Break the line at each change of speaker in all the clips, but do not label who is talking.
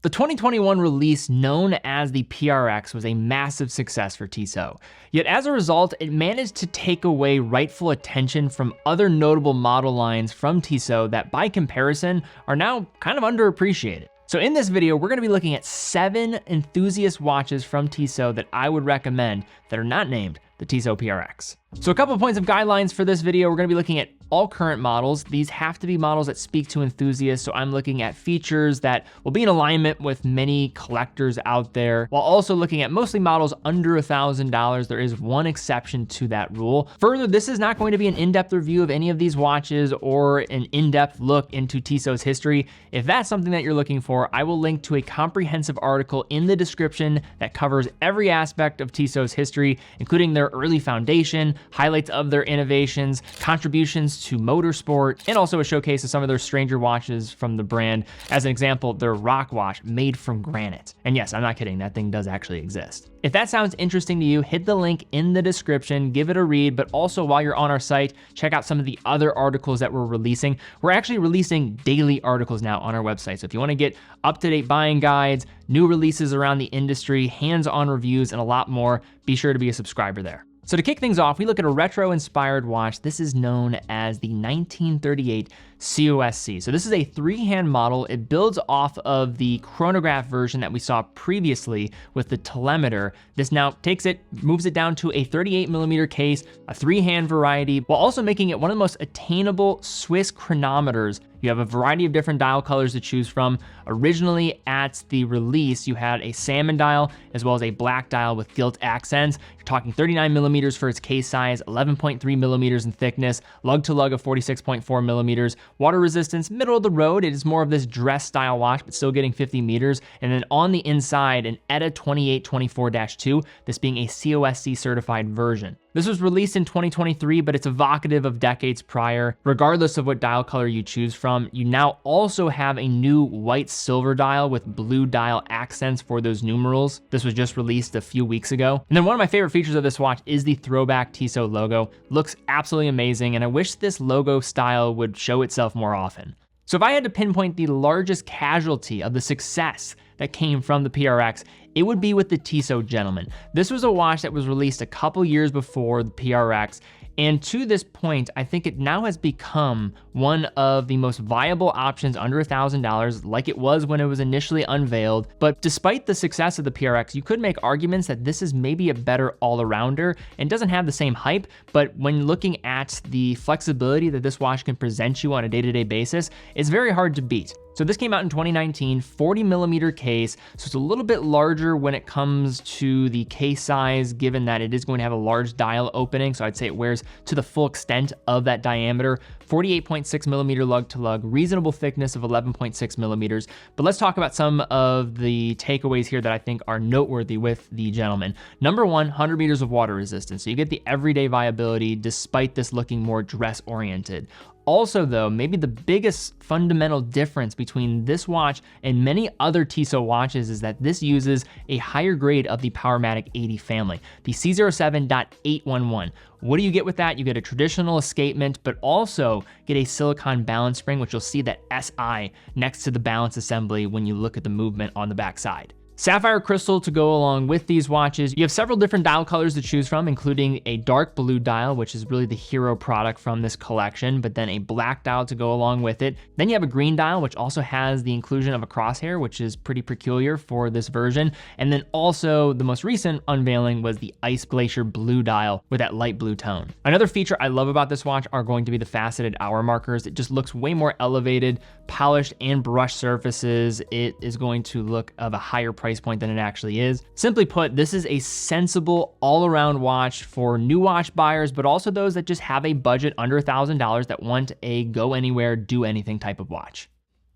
The 2021 release known as the PRX was a massive success for Tissot. Yet as a result, it managed to take away rightful attention from other notable model lines from Tissot that by comparison are now kind of underappreciated. So in this video, we're gonna be looking at 7 enthusiast watches from Tissot that I would recommend that are not named the Tissot PRX. So a couple of points of guidelines for this video. We're gonna be looking at all current models. These have to be models that speak to enthusiasts, so I'm looking at features that will be in alignment with many collectors out there, while also looking at mostly models under $1,000. There is one exception to that rule. Further, this is not going to be an in-depth review of any of these watches or an in-depth look into Tissot's history. If that's something that you're looking for, I will link to a comprehensive article in the description that covers every aspect of Tissot's history, including their early foundation, highlights of their innovations, contributions to motorsport, and also a showcase of some of their stranger watches from the brand. As an example, their rock watch made from granite. And yes, I'm not kidding, that thing does actually exist. If that sounds interesting to you, hit the link in the description, give it a read, but also while you're on our site, check out some of the other articles that we're releasing. We're actually releasing daily articles now on our website. So if you wanna get up-to-date buying guides, new releases around the industry, hands-on reviews, and a lot more, be sure to be a subscriber there. So to kick things off, we look at a retro-inspired watch. This is known as the 1938 COSC. So this is a 3-hand model. It builds off of the chronograph version that we saw previously with the telemeter. This now takes it, moves it down to a 38mm case, a 3-hand variety, while also making it one of the most attainable Swiss chronometers. You have a variety of different dial colors to choose from. Originally at the release, you had a salmon dial as well as a black dial with gilt accents. You're talking 39mm for its case size, 11.3mm in thickness, lug to lug of 46.4mm. Water resistance, middle of the road. It is more of this dress style watch, but still getting 50 meters. And then on the inside, an ETA 2824-2, this being a COSC certified version. This was released in 2023, but it's evocative of decades prior. Regardless of what dial color you choose from, you now also have a new white silver dial with blue dial accents for those numerals. This was just released a few weeks ago. And then one of my favorite features of this watch is the throwback Tissot logo. Looks absolutely amazing, and I wish this logo style would show itself more often. So if I had to pinpoint the largest casualty of the success that came from the PRX, it would be with the Tissot Gentleman. This was a watch that was released a couple years before the PRX, and to this point, I think it now has become one of the most viable options under $1,000, like it was when it was initially unveiled. But despite the success of the PRX, you could make arguments that this is maybe a better all-arounder and doesn't have the same hype, but when looking at the flexibility that this watch can present you on a day-to-day basis, it's very hard to beat. So this came out in 2019, 40mm case, so it's a little bit larger when it comes to the case size, given that it is going to have a large dial opening, so I'd say it wears to the full extent of that diameter. 48.6mm lug to lug, reasonable thickness of 11.6mm. But let's talk about some of the takeaways here that I think are noteworthy with the Gentleman. Number one, 100 meters of water resistance. So you get the everyday viability despite this looking more dress oriented. Also though, maybe the biggest fundamental difference between this watch and many other Tissot watches is that this uses a higher grade of the Powermatic 80 family, the C07.811. What do you get with that? You get a traditional escapement, but also get a silicone balance spring, which you'll see that SI next to the balance assembly when you look at the movement on the backside. Sapphire crystal to go along with these watches. You have several different dial colors to choose from, including a dark blue dial, which is really the hero product from this collection, but then a black dial to go along with it. Then you have a green dial, which also has the inclusion of a crosshair, which is pretty peculiar for this version. And then also the most recent unveiling was the Ice Glacier blue dial with that light blue tone. Another feature I love about this watch are going to be the faceted hour markers. It just looks way more elevated, polished and brushed surfaces. It is going to look of a higher price point than it actually is. Simply put, this is a sensible all-around watch for new watch buyers, but also those that just have a budget under $1,000 that want a go anywhere, do anything type of watch.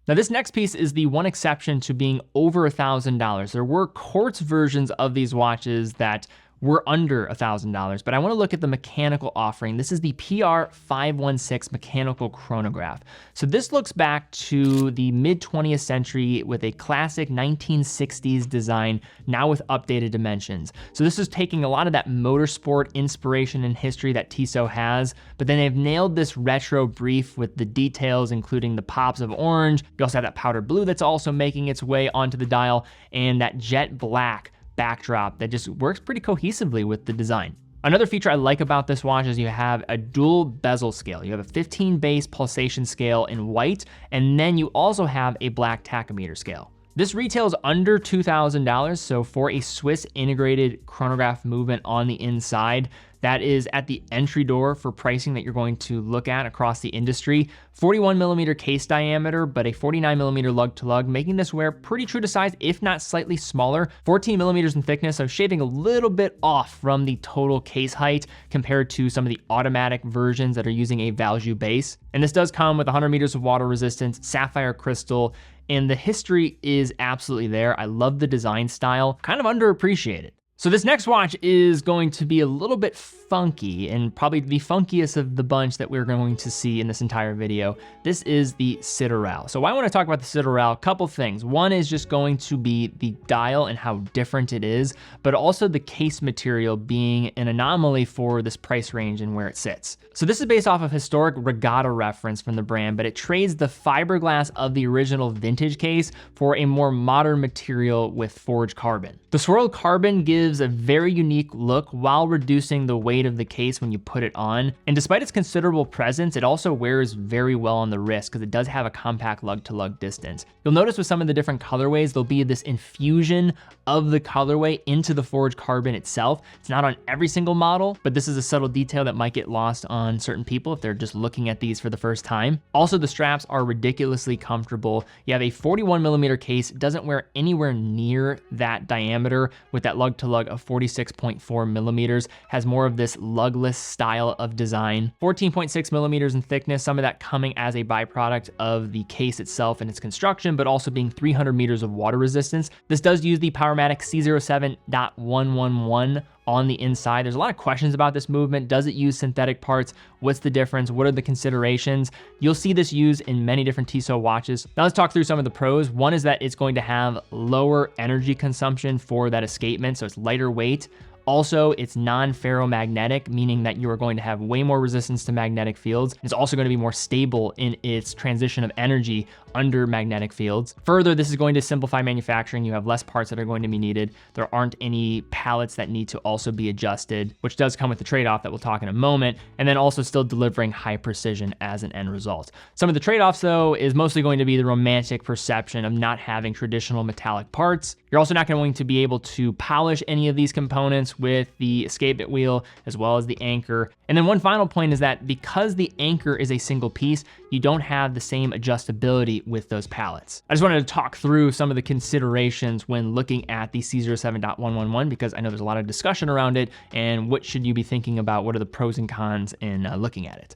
Now this next piece is the one exception to being over $1,000. There were quartz versions of these watches that were under $1,000, but I want to look at the mechanical offering. This is the PR516 mechanical chronograph. So this looks back to the mid 20th century with a classic 1960s design, now with updated dimensions. So this is taking a lot of that motorsport inspiration and history that Tissot has, but then they've nailed this retro brief with the details, including the pops of orange. You also have that powder blue that's also making its way onto the dial, and that jet black backdrop that just works pretty cohesively with the design. Another feature I like about this watch is you have a dual bezel scale. You have a 15 base pulsation scale in white, and then you also have a black tachometer scale. This retails under $2,000, so for a Swiss integrated chronograph movement on the inside, that is at the entry door for pricing that you're going to look at across the industry. 41mm case diameter, but a 49mm lug to lug, making this wear pretty true to size, if not slightly smaller. 14mm in thickness, so shaving a little bit off from the total case height compared to some of the automatic versions that are using a Valjoux base. And this does come with 100 meters of water resistance, sapphire crystal, and the history is absolutely there. I love the design style, kind of underappreciated. So this next watch is going to be a little bit funky, and probably the funkiest of the bunch that we're going to see in this entire video. This is the Sideral. So why I want to talk about the Sideral, a couple things. One is just going to be the dial and how different it is, but also the case material being an anomaly for this price range and where it sits. So this is based off of historic regatta reference from the brand, but it trades the fiberglass of the original vintage case for a more modern material with forged carbon. The swirled carbon gives a very unique look while reducing the weight of the case when you put it on. And despite its considerable presence, it also wears very well on the wrist because it does have a compact lug to lug distance. You'll notice with some of the different colorways, there'll be this infusion of the colorway into the forged carbon itself. It's not on every single model, but this is a subtle detail that might get lost on certain people if they're just looking at these for the first time. Also, the straps are ridiculously comfortable. You have a 41mm case, it doesn't wear anywhere near that diameter with that lug to lug of 46.4mm, has more of this lugless style of design. 14.6mm in thickness, some of that coming as a byproduct of the case itself and its construction, but also being 300 meters of water resistance. This does use the Powermatic C07.111 on the inside. There's a lot of questions about this movement. Does it use synthetic parts? What's the difference? What are the considerations? You'll see this used in many different Tissot watches. Now let's talk through some of the pros. One is that it's going to have lower energy consumption for that escapement, so it's lighter weight. Also, it's non-ferromagnetic, meaning that you are going to have way more resistance to magnetic fields. It's also going to be more stable in its transition of energy under magnetic fields. Further, this is going to simplify manufacturing. You have less parts that are going to be needed. There aren't any pallets that need to also be adjusted, which does come with the trade-off that we'll talk in a moment, and then also still delivering high precision as an end result. Some of the trade-offs, though, is mostly going to be the romantic perception of not having traditional metallic parts. You're also not going to be able to polish any of these components with the escapement wheel as well as the anchor. And then one final point is that because the anchor is a single piece, you don't have the same adjustability with those pallets. I just wanted to talk through some of the considerations when looking at the C07.111 because I know there's a lot of discussion around it and what should you be thinking about, what are the pros and cons in looking at it.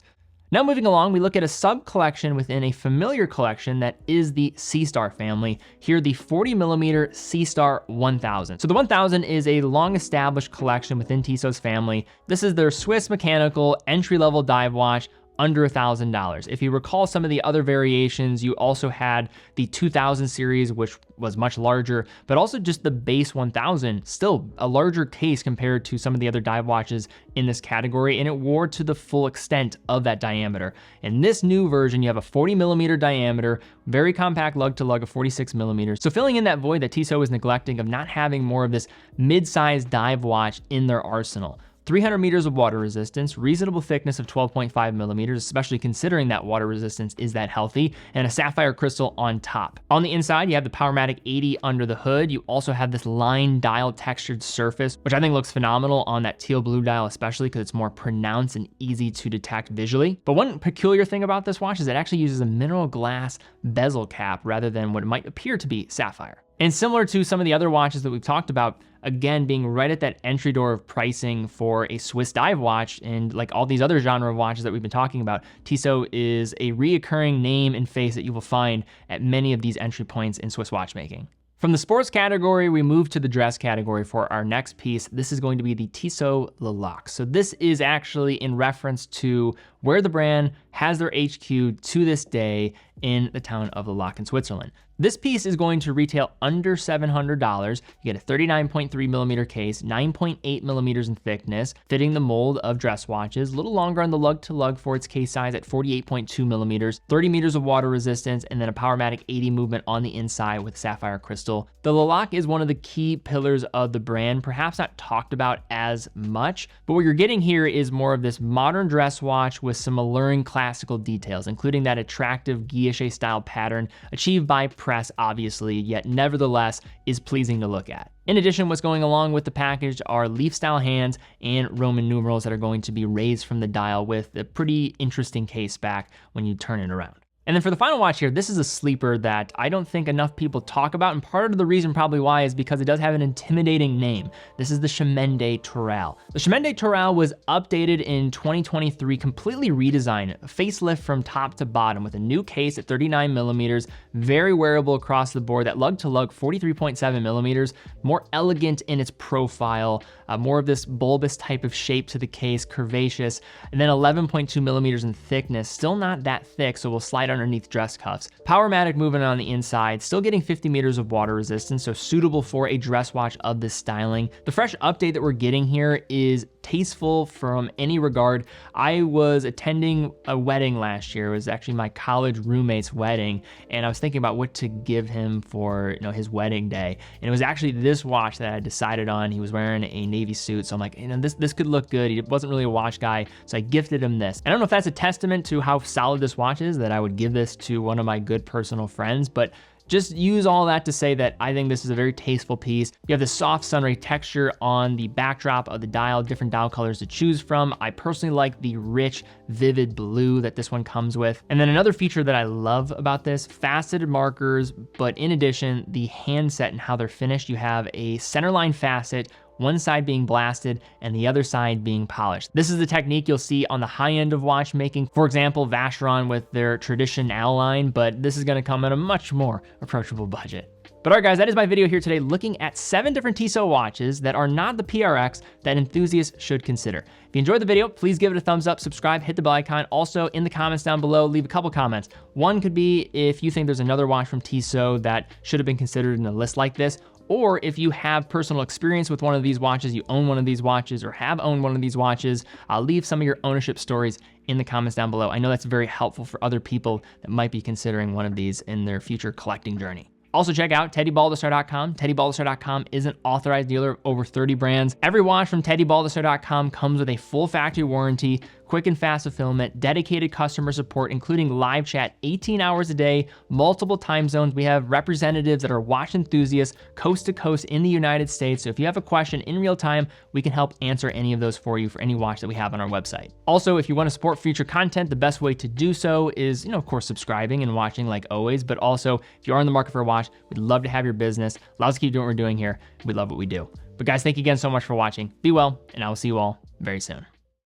Now moving along, we look at a sub-collection within a familiar collection that is the Seastar family. Here, the 40mm Seastar 1000. So the 1000 is a long-established collection within Tissot's family. This is their Swiss mechanical entry-level dive watch, under $1,000. If you recall some of the other variations, you also had the 2000 series, which was much larger, but also just the base 1000, still a larger case compared to some of the other dive watches in this category, and it wore to the full extent of that diameter. In this new version, you have a 40mm diameter, very compact lug to lug of 46mm. So filling in that void that Tissot was neglecting of not having more of this mid-sized dive watch in their arsenal. 300 meters of water resistance, reasonable thickness of 12.5mm, especially considering that water resistance is that healthy, and a sapphire crystal on top. On the inside, you have the Powermatic 80 under the hood. You also have this line dial textured surface, which I think looks phenomenal on that teal blue dial, especially because it's more pronounced and easy to detect visually. But one peculiar thing about this watch is it actually uses a mineral glass bezel cap rather than what might appear to be sapphire. And similar to some of the other watches that we've talked about, again, being right at that entry door of pricing for a Swiss dive watch, and like all these other genre of watches that we've been talking about, Tissot is a reoccurring name and face that you will find at many of these entry points in Swiss watchmaking. From the sports category, we move to the dress category for our next piece. This is going to be the Tissot Locle. So this is actually in reference to where the brand has their HQ to this day in the town of Locle in Switzerland. This piece is going to retail under $700. You get a 39.3 millimeter case, 9.8 millimeters in thickness, fitting the mold of dress watches, a little longer on the lug to lug for its case size at 48.2 millimeters, 30 meters of water resistance, and then a Powermatic 80 movement on the inside with sapphire crystal. The Locle is one of the key pillars of the brand, perhaps not talked about as much, but what you're getting here is more of this modern dress watch with some alluring classical details, including that attractive guilloche style pattern achieved by press, obviously, yet nevertheless is pleasing to look at. In addition, what's going along with the package are leaf style hands and Roman numerals that are going to be raised from the dial with a pretty interesting case back when you turn it around. And then for the final watch here, this is a sleeper that I don't think enough people talk about, and part of the reason probably why is because it does have an intimidating name. This is the Chemin de Tourelles. The Chemin de Tourelles was updated in 2023, completely redesigned, a facelift from top to bottom with a new case at 39 millimeters, very wearable across the board, that lug to lug 43.7 millimeters, more elegant in its profile, more of this bulbous type of shape to the case, curvaceous, and then 11.2 millimeters in thickness, still not that thick, so we'll slide underneath dress cuffs. Powermatic movement on the inside, still getting 50 meters of water resistance, so suitable for a dress watch of this styling. The fresh update that we're getting here is tasteful from any regard. I was attending a wedding last year. It was actually my college roommate's wedding, and I was thinking about what to give him for, his wedding day. And it was actually this watch that I decided on. He was wearing a navy suit, so I'm like, this could look good. He wasn't really a watch guy, so I gifted him this. I don't know if that's a testament to how solid this watch is that I would give this to one of my good personal friends, but just use all that to say that I think this is a very tasteful piece. You have the soft sunray texture on the backdrop of the dial, different dial colors to choose from. I personally like the rich, vivid blue that this one comes with. And then another feature that I love about this, faceted markers, but in addition, the handset and how they're finished. You have a centerline facet, one side being blasted and the other side being polished. This is the technique you'll see on the high end of watchmaking. For example, Vacheron with their Tradition-Al line, but this is gonna come at a much more approachable budget. But all right, guys, that is my video here today looking at 7 different Tissot watches that are not the PRX that enthusiasts should consider. If you enjoyed the video, please give it a thumbs up, subscribe, hit the bell icon. Also, in the comments down below, leave a couple comments. One could be if you think there's another watch from Tissot that should have been considered in a list like this, or if you have personal experience with one of these watches, you own one of these watches or have owned one of these watches, leave some of your ownership stories in the comments down below. I know that's very helpful for other people that might be considering one of these in their future collecting journey. Also check out TeddyBaldestar.com. TeddyBaldestar.com is an authorized dealer of over 30 brands. Every watch from TeddyBaldestar.com comes with a full factory warranty, quick and fast fulfillment, dedicated customer support, including live chat 18 hours a day, multiple time zones. We have representatives that are watch enthusiasts coast to coast in the United States. So if you have a question in real time, we can help answer any of those for you for any watch that we have on our website. Also, if you want to support future content, the best way to do so is, of course, subscribing and watching like always, but also if you are in the market for a watch, we'd love to have your business. Allow us to keep doing what we're doing here. We love what we do. But guys, thank you again so much for watching. Be well, and I will see you all very soon.